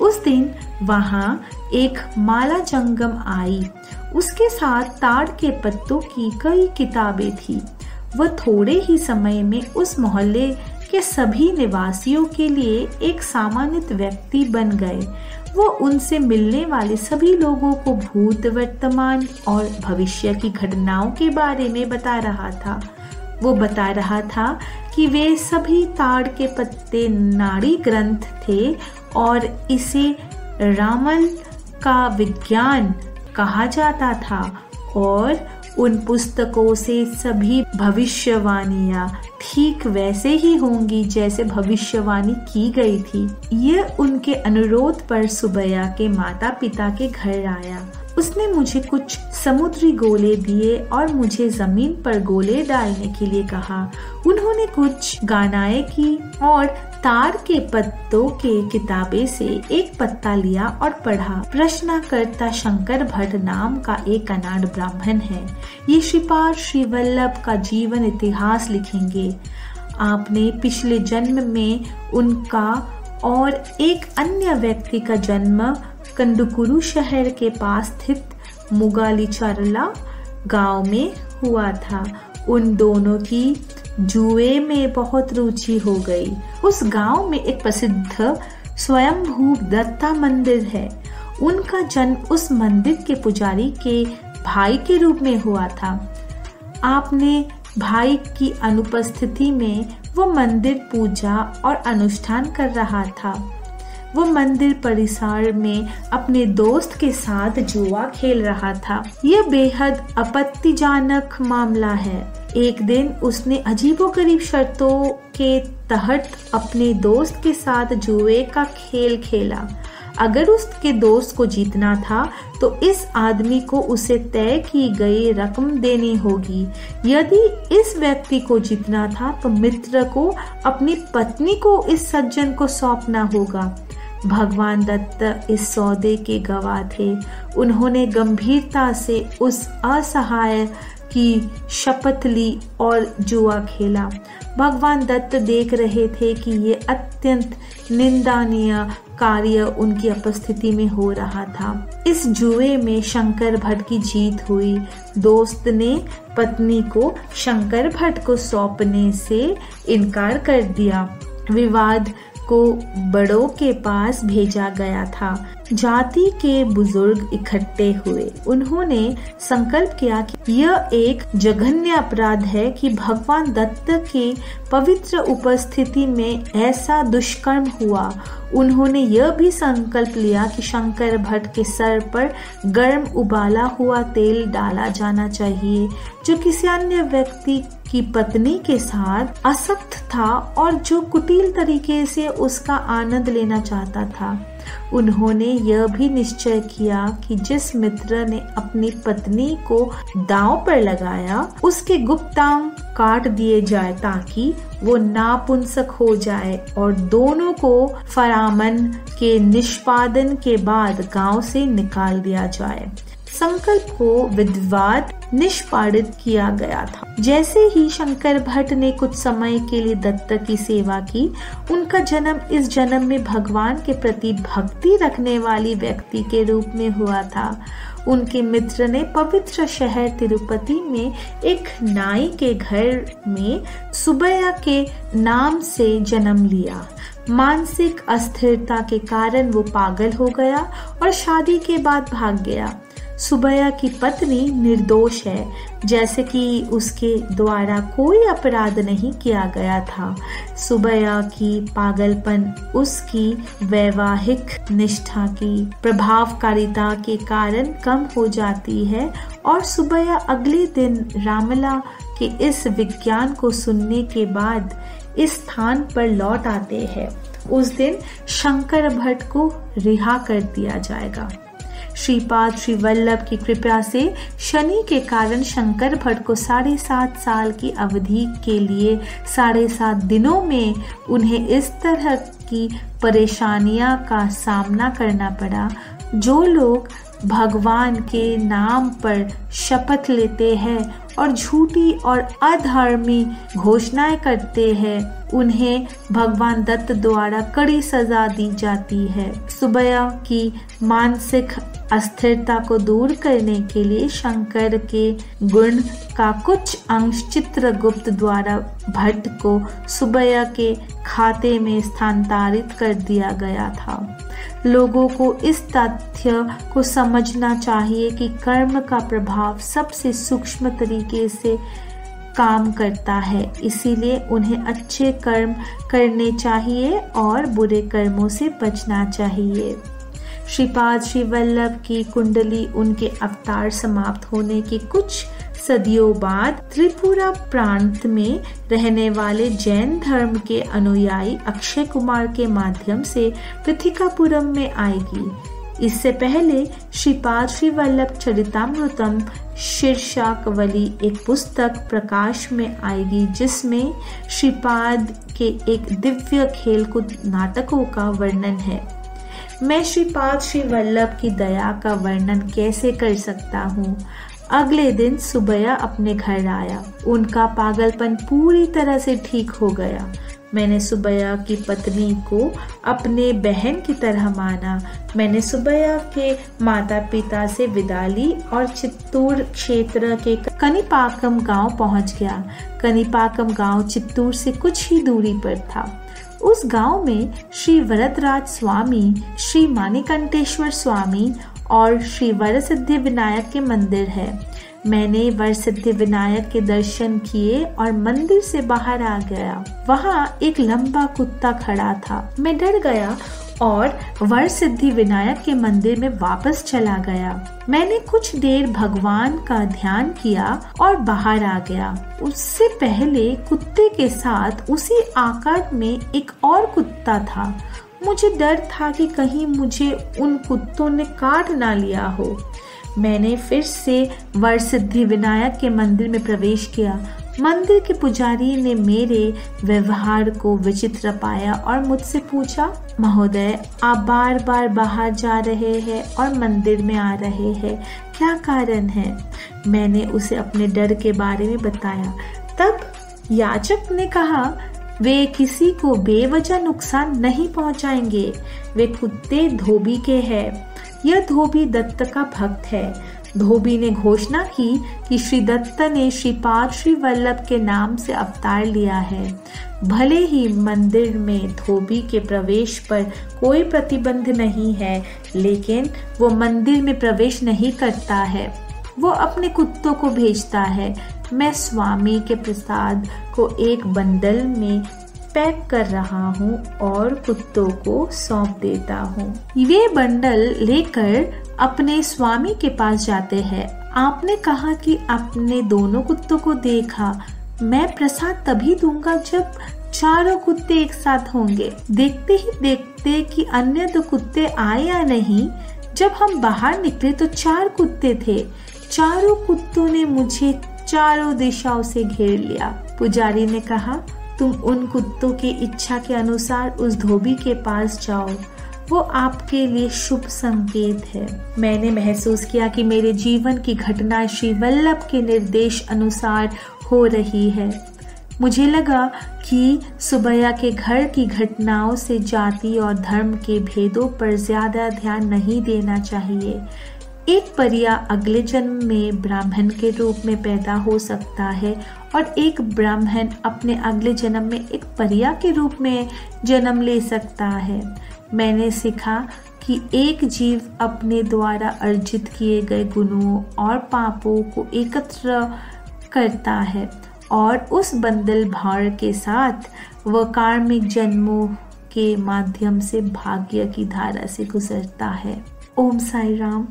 उस दिन वहां एक माला जंगम आई। उसके साथ ताड़ के पत्तों की कई किताबें थी। वह थोड़े ही समय में उस मोहल्ले के सभी निवासियों के लिए एक सामान्य व्यक्ति बन गए। वो उनसे मिलने वाले सभी लोगों को भूत, वर्तमान और भविष्य की घटनाओं के बारे में बता रहा था। वो बता रहा था कि वे सभी ताड़ के पत्ते नाड़ी ग्रंथ थे और इसे रामल का विज्ञान कहा जाता था और उन पुस्तकों से सभी भविष्यवाणियां ठीक वैसे ही होंगी जैसे भविष्यवाणी की गई थी। यह उनके अनुरोध पर सुबैया के माता पिता के घर आया। उसने मुझे कुछ समुद्री गोले दिए और मुझे जमीन पर गोले डालने के लिए कहा। उन्होंने कुछ गणनाएं की और ताड़ के पत्तों के किताबे से एक पत्ता लिया और पढ़ा। प्रश्नकर्ता शंकर भट्ट नाम का एक कन्नड़ ब्राह्मण है। ये श्रीपाद श्री वल्लभ का जीवन इतिहास लिखेंगे। आपने पिछले जन्म में उनका और एक अन्य व्यक्ति का जन्म कंदुकुरु शहर के पास स्थित मुगालीचरला गांव में हुआ था। उन दोनों की जुए में बहुत रुचि हो गई। उस गांव में एक प्रसिद्ध स्वयंभू दत्ता मंदिर है। उनका जन्म उस मंदिर के पुजारी के भाई के रूप में हुआ था। आपने भाई की अनुपस्थिति में वो मंदिर पूजा और अनुष्ठान कर रहा था। वो मंदिर परिसर में अपने दोस्त के साथ जुआ खेल रहा था। यह बेहद आपत्तिजनक मामला है। एक दिन उसने अजीबोगरीब शर्तों के तहत अपने दोस्त के साथ जुए का खेल खेला। अगर उसके दोस्त को जीतना था तो इस आदमी को उसे तय की गई रकम देनी होगी। यदि इस व्यक्ति को जीतना था तो मित्र को अपनी पत्नी को इस सज्जन को सौंपना होगा। भगवान दत्त इस सौदे के गवाह थे। उन्होंने गंभीरता से उस असहाय की शपथ ली और जुआ खेला। भगवान दत्त देख रहे थे कि ये अत्यंत निंदनीय कार्य उनकी उपस्थिति में हो रहा था। इस जुए में शंकर भट्ट की जीत हुई। दोस्त ने पत्नी को शंकर भट्ट को सौंपने से इनकार कर दिया। विवाद को बड़ों के पास भेजा गया था। जाति के बुजुर्ग इकट्ठे हुए। उन्होंने संकल्प किया कि यह एक जघन्य अपराध है कि भगवान दत्त के पवित्र उपस्थिति में ऐसा दुष्कर्म हुआ। उन्होंने यह भी संकल्प लिया कि शंकर भट्ट के सर पर गर्म उबाला हुआ तेल डाला जाना चाहिए जो किसी अन्य व्यक्ति की पत्नी के साथ आसक्त था और जो कुटिल तरीके से उसका आनंद लेना चाहता था। उन्होंने यह भी निश्चय किया कि जिस मित्र ने अपनी पत्नी को दांव पर लगाया उसके गुप्तांग काट दिए जाए ताकि वो नापुंसक हो जाए और दोनों को फरामन के निष्पादन के बाद गांव से निकाल दिया जाए। संकल्प को विधिवत निष्पादित किया गया था। जैसे ही शंकर भट्ट ने कुछ समय के लिए दत्त की सेवा की, उनका जन्म इस जन्म में भगवान के प्रति भक्ति रखने वाली व्यक्ति के रूप में हुआ था। उनके मित्र ने पवित्र शहर तिरुपति में एक नाई के घर में सुबैया के नाम से जन्म लिया। मानसिक अस्थिरता के कारण वो पागल हो गया और शादी के बाद भाग गया। सुबैया की पत्नी निर्दोष है, जैसे कि उसके द्वारा कोई अपराध नहीं किया गया था। सुबैया की पागलपन उसकी वैवाहिक निष्ठा की प्रभावकारिता के कारण कम हो जाती है और सुबैया अगले दिन रामला के इस विज्ञान को सुनने के बाद इस स्थान पर लौट आते हैं। उस दिन शंकर भट्ट को रिहा कर दिया जाएगा। श्रीपाद श्री वल्लभ की कृपा से शनि के कारण शंकर भट्ट को 7.5 साल की अवधि के लिए 7.5 दिनों में उन्हें इस तरह की परेशानियां का सामना करना पड़ा जो लोग भगवान के नाम पर शपथ लेते हैं और झूठी और अधर्मी घोषणाएं करते हैं, उन्हें भगवान दत्त द्वारा कड़ी सजा दी जाती है। सुबैया की मानसिक अस्थिरता को दूर करने के लिए शंकर के गुण का कुछ अंश चित्रगुप्त द्वारा भट्ट को सुबैया के खाते में स्थानांतरित कर दिया गया था। लोगों को इस तथ्य को समझना चाहिए कि कर्म का प्रभाव सबसे सूक्ष्म तरीके से काम करता है, इसीलिए उन्हें अच्छे कर्म करने चाहिए और बुरे कर्मों से बचना चाहिए। श्रीपाद श्री वल्लभ की कुंडली उनके अवतार समाप्त होने के कुछ सदियों बाद त्रिपुरा प्रांत में रहने वाले जैन धर्म के अनुयायी अक्षय कुमार के माध्यम से पृथिकापुरम में आएगी। इससे पहले श्रीपाद श्री वल्लभ चरितामृतम शीर्षाकवली एक पुस्तक प्रकाश में आएगी, जिसमें श्रीपाद के एक दिव्य खेलकूद नाटकों का वर्णन है। मैं श्रीपाद श्री वल्लभ की दया का वर्णन कैसे कर सकता हूँ। अगले दिन सुबैया अपने घर आया। उनका पागलपन पूरी तरह से ठीक हो गया। मैंने सुबैया की पत्नी को अपने बहन की तरह माना। मैंने सुबैया के माता पिता से विदा ली और चित्तूर क्षेत्र के कनिपाकम गांव पहुंच गया। कनिपाकम गांव चित्तूर से कुछ ही दूरी पर था। उस गांव में श्री वरदराज स्वामी, श्री माणिकंटेश्वर स्वामी और श्री वरसिद्धि विनायक के मंदिर है। मैंने वरसिद्धि विनायक के दर्शन किए और मंदिर से बाहर आ गया। वहाँ एक लंबा कुत्ता खड़ा था। मैं डर गया और वरसिद्धि विनायक के मंदिर में वापस चला गया। मैंने कुछ देर भगवान का ध्यान किया और बाहर आ गया। उससे पहले कुत्ते के साथ उसी आकार में एक और कुत्ता था। मुझे डर था कि कहीं मुझे उन कुत्तों ने काट ना लिया हो। मैंने फिर से वरसिद्धि विनायक के मंदिर में प्रवेश किया। मंदिर के पुजारी ने मेरे व्यवहार को विचित्र पाया और मुझसे पूछा, महोदय, आप बार बार बाहर जा रहे हैं और मंदिर में आ रहे हैं, क्या कारण है? मैंने उसे अपने डर के बारे में बताया। तब याचक ने कहा, वे किसी को बेवजह नुकसान नहीं पहुंचाएंगे। वे कुत्ते धोबी के हैं। यह धोबी दत्त का भक्त है। धोबी ने घोषणा की कि श्री दत्त ने श्रीपाद श्री वल्लभ के नाम से अवतार लिया है। भले ही मंदिर में धोबी के प्रवेश पर कोई प्रतिबंध नहीं है, लेकिन वो मंदिर में प्रवेश नहीं करता है। वो अपने कुत्तों को भेजता है। मैं स्वामी के प्रसाद को एक बंडल में पैक कर रहा हूँ और कुत्तों को सौंप देता हूँ। वे बंडल लेकर अपने स्वामी के पास जाते हैं। आपने कहा कि आपने दोनों कुत्तों को देखा। मैं प्रसाद तभी दूंगा जब चारों कुत्ते एक साथ होंगे। देखते ही देखते कि अन्य दो कुत्ते आए या नहीं, जब हम बाहर निकले तो 4 कुत्ते थे। चारों कुत्तों ने मुझे चारों दिशाओं से घेर लिया। पुजारी ने कहा, तुम उन कुत्तों की इच्छा के अनुसार उस धोबी के पास जाओ, वो आपके लिए शुभ संकेत है। मैंने महसूस किया कि मेरे जीवन की घटना श्री वल्लभ के निर्देश अनुसार हो रही है। मुझे लगा कि सुबैया के घर की घटनाओं से जाति और धर्म के भेदों पर ज्यादा ध्यान नहीं देना चाहिए। एक परिया अगले जन्म में ब्राह्मण के रूप में पैदा हो सकता है और एक ब्राह्मण अपने अगले जन्म में एक परिया के रूप में जन्म ले सकता है। मैंने सीखा कि एक जीव अपने द्वारा अर्जित किए गए गुणों और पापों को एकत्र करता है और उस बंडल भार के साथ वह कार्मिक जन्मों के माध्यम से भाग्य की धारा से गुजरता है। ओम साई राम।